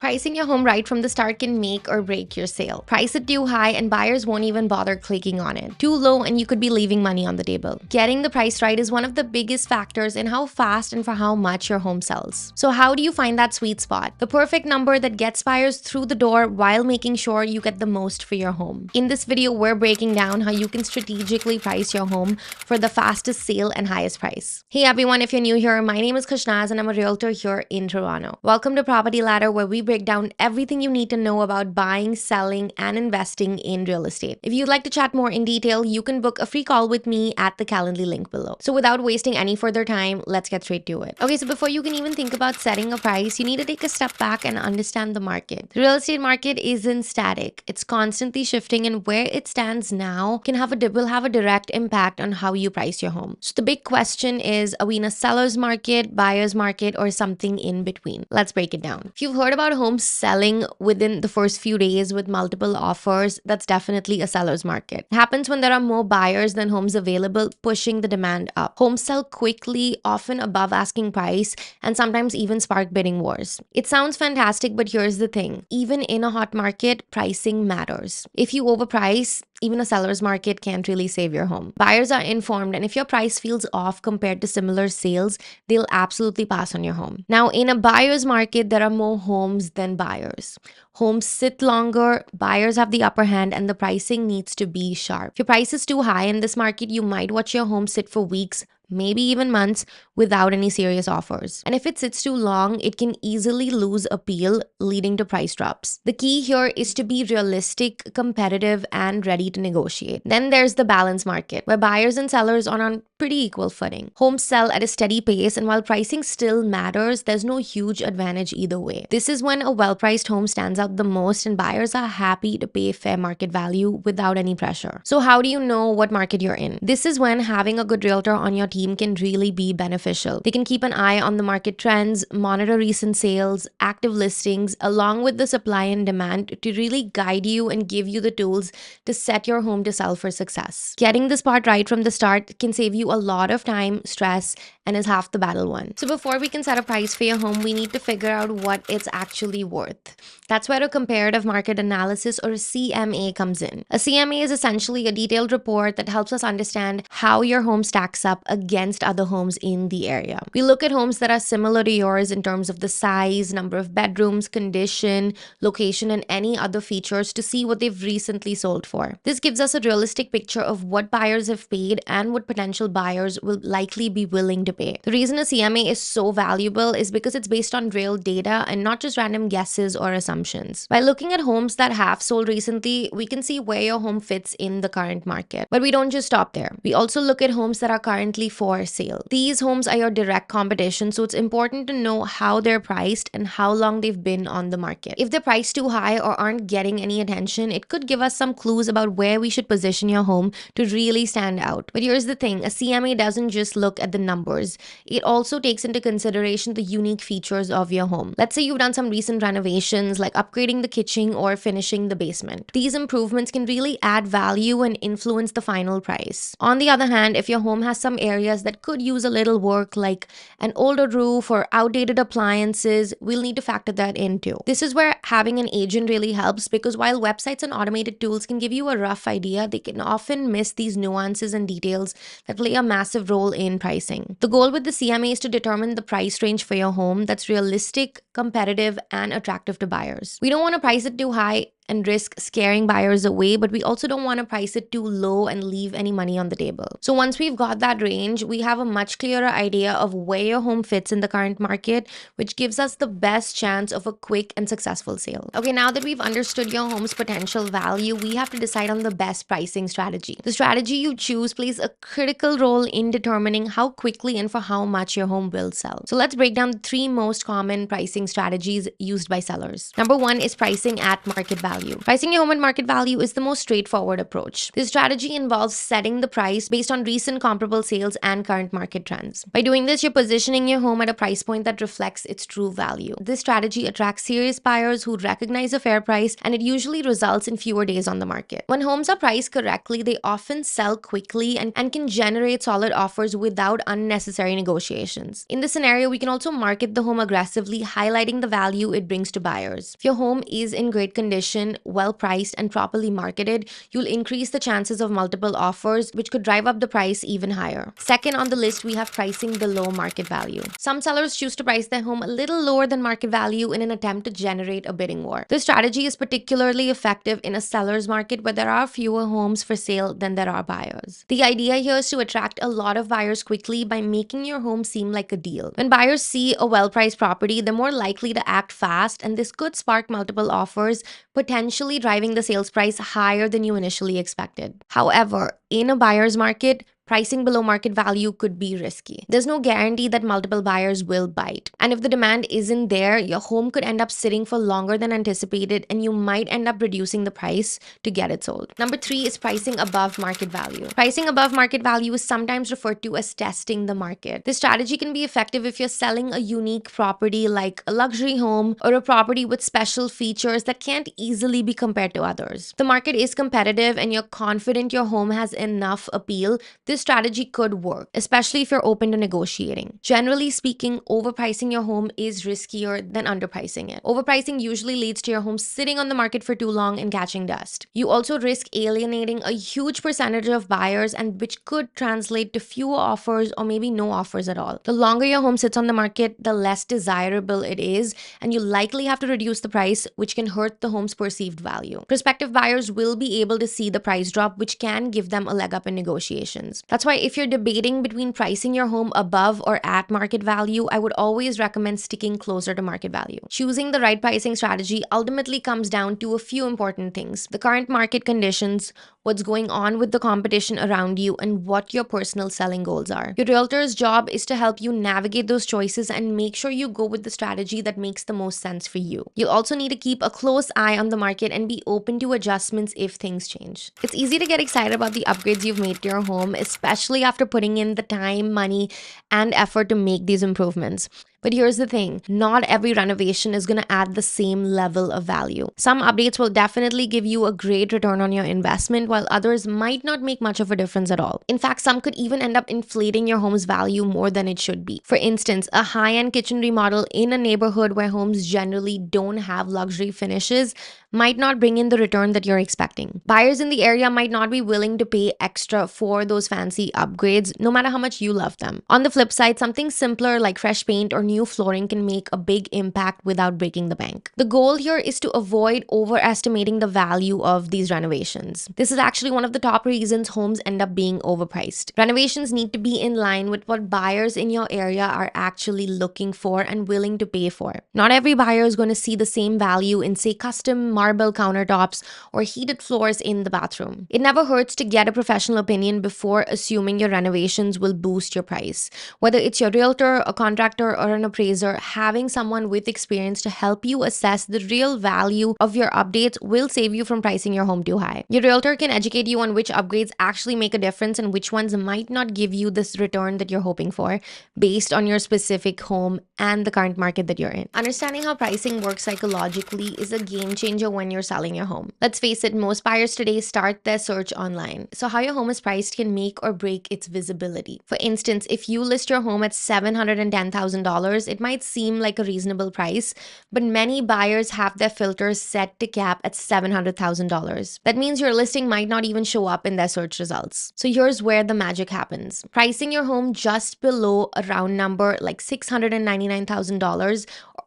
Pricing your home right from the start can make or break your sale. Price it too high and buyers won't even bother clicking on it. Too low and you could be leaving money on the table. Getting the price right is one of the biggest factors in how fast and for how much your home sells. So how do you find that sweet spot? The perfect number that gets buyers through the door while making sure you get the most for your home. In this video, we're breaking down how you can strategically price your home for the fastest sale and highest price. Hey everyone, if you're new here, my name is Khushnaz and I'm a realtor here in Toronto. Welcome to Property Ladder, where we break down everything you need to know about buying, selling, and investing in real estate. If you'd like to chat more in detail, you can book a free call with me at the Calendly link below. So without wasting any further time, let's get straight to it. Okay, so before you can even think about setting a price, you need to take a step back and understand the market. The real estate market isn't static. It's constantly shifting, and where it stands now will have a direct impact on how you price your home. So the big question is, are we in a seller's market, buyer's market, or something in between? Let's break it down. If you've heard about homes selling within the first few days with multiple offers, that's definitely a seller's market. It happens when there are more buyers than homes available, pushing the demand up. Homes sell quickly, often above asking price, and sometimes even spark bidding wars. It sounds fantastic, but here's the thing. Even in a hot market, pricing matters. If you overprice, even a seller's market can't really save your home. Buyers are informed, and if your price feels off compared to similar sales, they'll absolutely pass on your home. Now, in a buyer's market, there are more homes than buyers. Homes sit longer, buyers have the upper hand, and the pricing needs to be sharp. If your price is too high in this market, you might watch your home sit for weeks, maybe even months, without any serious offers. And if it sits too long, it can easily lose appeal, leading to price drops. The key here is to be realistic, competitive, and ready to negotiate. Then there's the balance market, where buyers and sellers are on pretty equal footing. Homes sell at a steady pace, and while pricing still matters, there's no huge advantage either way. This is when a well-priced home stands out the most, and buyers are happy to pay fair market value without any pressure. So how do you know what market you're in? This is when having a good realtor on your team can really be beneficial. They can keep an eye on the market trends, monitor recent sales, active listings, along with the supply and demand to really guide you and give you the tools to set your home to sell for success. Getting this part right from the start can save you a lot of time, stress, and is half the battle won. So before we can set a price for your home, we need to figure out what it's actually worth. That's where a comparative market analysis, or a CMA, comes in. A CMA is essentially a detailed report that helps us understand how your home stacks up against other homes in the area. We look at homes that are similar to yours in terms of the size, number of bedrooms, condition, location, and any other features to see what they've recently sold for. This gives us a realistic picture of what buyers have paid and what potential buyers will likely be willing to pay. The reason a CMA is so valuable is because it's based on real data and not just random guesses or assumptions. By looking at homes that have sold recently, we can see where your home fits in the current market. But we don't just stop there. We also look at homes that are currently for sale. These homes are your direct competition, so it's important to know how they're priced and how long they've been on the market. If they're priced too high or aren't getting any attention, it could give us some clues about where we should position your home to really stand out. But here's the thing, a CMA doesn't just look at the numbers. It also takes into consideration the unique features of your home. Let's say you've done some recent renovations, like upgrading the kitchen or finishing the basement. These improvements can really add value and influence the final price. On the other hand, if your home has some areas that could use a little work, like an older roof or outdated appliances, we'll need to factor that in too. This is where having an agent really helps, because while websites and automated tools can give you a rough idea, they can often miss these nuances and details that play a massive role in pricing. The goal with the CMA is to determine the price range for your home that's realistic, competitive, and attractive to buyers. We don't want to price it too high and risk scaring buyers away, but we also don't want to price it too low and leave any money on the table. So once we've got that range, we have a much clearer idea of where your home fits in the current market, which gives us the best chance of a quick and successful sale. Okay, now that we've understood your home's potential value, we have to decide on the best pricing strategy. The strategy you choose plays a critical role in determining how quickly and for how much your home will sell. So let's break down the 3 most common pricing strategies used by sellers. Number 1 is pricing at market value. value. Pricing your home at market value is the most straightforward approach. This strategy involves setting the price based on recent comparable sales and current market trends. By doing this, you're positioning your home at a price point that reflects its true value. This strategy attracts serious buyers who recognize a fair price, and it usually results in fewer days on the market. When homes are priced correctly, they often sell quickly and can generate solid offers without unnecessary negotiations. In this scenario, we can also market the home aggressively, highlighting the value it brings to buyers. If your home is in great condition, well priced, and properly marketed, you'll increase the chances of multiple offers, which could drive up the price even higher. Second on the list, we have pricing below market value. Some sellers choose to price their home a little lower than market value in an attempt to generate a bidding war. This strategy is particularly effective in a seller's market where there are fewer homes for sale than there are buyers. The idea here is to attract a lot of buyers quickly by making your home seem like a deal. When buyers see a well-priced property, they're more likely to act fast, and this could spark multiple offers, potentially driving the sales price higher than you initially expected. However, in a buyer's market, pricing below market value could be risky. There's no guarantee that multiple buyers will bite. And if the demand isn't there, your home could end up sitting for longer than anticipated, and you might end up reducing the price to get it sold. Number 3 is pricing above market value. Pricing above market value is sometimes referred to as testing the market. This strategy can be effective if you're selling a unique property like a luxury home or a property with special features that can't easily be compared to others. The market is competitive and you're confident your home has enough appeal. This strategy could work, especially if you're open to negotiating. Generally speaking, overpricing your home is riskier than underpricing it. Overpricing usually leads to your home sitting on the market for too long and catching dust. You also risk alienating a huge percentage of buyers, and which could translate to fewer offers or maybe no offers at all. The longer your home sits on the market, the less desirable it is, and you likely have to reduce the price, which can hurt the home's perceived value. Prospective buyers will be able to see the price drop, which can give them a leg up in negotiations. That's why if you're debating between pricing your home above or at market value, I would always recommend sticking closer to market value. Choosing the right pricing strategy ultimately comes down to a few important things: the current market conditions, what's going on with the competition around you, and what your personal selling goals are. Your realtor's job is to help you navigate those choices and make sure you go with the strategy that makes the most sense for you. You'll also need to keep a close eye on the market and be open to adjustments if things change. It's easy to get excited about the upgrades you've made to your home, especially after putting in the time, money, and effort to make these improvements. But here's the thing, not every renovation is going to add the same level of value. Some updates will definitely give you a great return on your investment, while others might not make much of a difference at all. In fact, some could even end up inflating your home's value more than it should be. For instance, a high-end kitchen remodel in a neighborhood where homes generally don't have luxury finishes might not bring in the return that you're expecting. Buyers in the area might not be willing to pay extra for those fancy upgrades, no matter how much you love them. On the flip side, something simpler like fresh paint or new flooring can make a big impact without breaking the bank. The goal here is to avoid overestimating the value of these renovations. This is actually one of the top reasons homes end up being overpriced. Renovations need to be in line with what buyers in your area are actually looking for and willing to pay for. Not every buyer is going to see the same value in, say, custom marble countertops or heated floors in the bathroom. It never hurts to get a professional opinion before assuming your renovations will boost your price. Whether it's your realtor, a contractor, or an appraiser, having someone with experience to help you assess the real value of your updates will save you from pricing your home too high. Your realtor can educate you on which upgrades actually make a difference and which ones might not give you this return that you're hoping for based on your specific home and the current market that you're in. Understanding how pricing works psychologically is a game changer when you're selling your home. Let's face it, most buyers today start their search online. So how your home is priced can make or break its visibility. For instance, if you list your home at $710,000, it might seem like a reasonable price, but many buyers have their filters set to cap at $700,000. That means your listing might not even show up in their search results. So here's where the magic happens. Pricing your home just below a round number like $699,000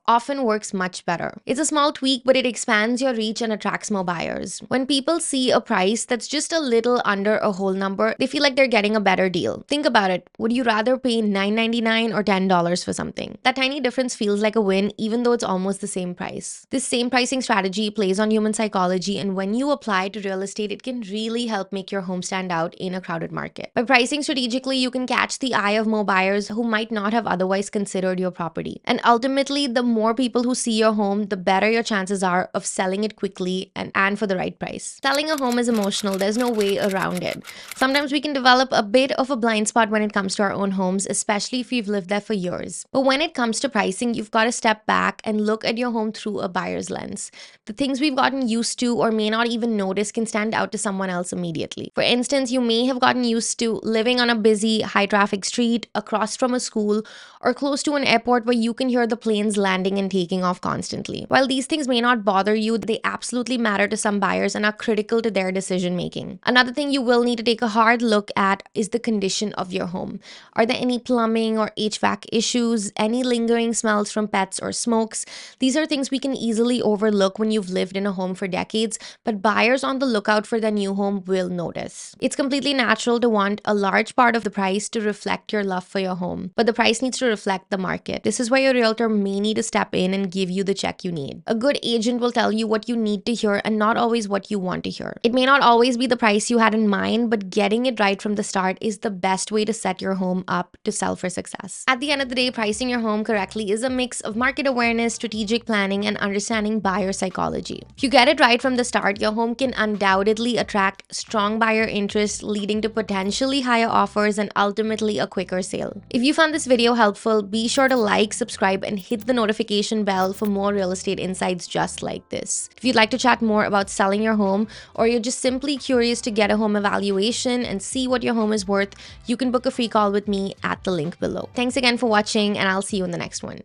often works much better. It's a small tweak, but it expands your reach and attracts more buyers. When people see a price that's just a little under a whole number, they feel like they're getting a better deal. Think about it. Would you rather pay $9.99 or $10 for something? That tiny difference feels like a win, even though it's almost the same price. This same pricing strategy plays on human psychology, and when you apply to real estate, it can really help make your home stand out in a crowded market. By pricing strategically, you can catch the eye of more buyers who might not have otherwise considered your property. And ultimately, the more people who see your home, the better your chances are of selling it quickly and for the right price. Selling a home is emotional. There's no way around it. Sometimes we can develop a bit of a blind spot when it comes to our own homes, especially if we've lived there for years. But when it comes to pricing, you've got to step back and look at your home through a buyer's lens. The things we've gotten used to or may not even notice can stand out to someone else immediately. For instance, you may have gotten used to living on a busy, high traffic street, across from a school, or close to an airport where you can hear the planes landing and taking off constantly. While these things may not bother you, they absolutely matter to some buyers and are critical to their decision making. Another thing you will need to take a hard look at is the condition of your home. Are there any plumbing or HVAC issues, any lingering smells from pets or smokes? These are things we can easily overlook when you've lived in a home for decades, but buyers on the lookout for their new home will notice. It's completely natural to want a large part of the price to reflect your love for your home, but the price needs to reflect the market. This is where your realtor may need to step in and give you the check you need. A good agent will tell you what you need to hear and not always what you want to hear. It may not always be the price you had in mind, but getting it right from the start is the best way to set your home up to sell for success. At the end of the day, pricing your home correctly is a mix of market awareness, strategic planning, and understanding buyer psychology. If you get it right from the start, your home can undoubtedly attract strong buyer interest, leading to potentially higher offers and ultimately a quicker sale. If you found this video helpful, be sure to like, subscribe, and hit the notification bell for more real estate insights just like this. If you'd like to chat more about selling your home, or you're just simply curious to get a home evaluation and see what your home is worth, you can book a free call with me at the link below. Thanks again for watching, and I'll see you in the next one.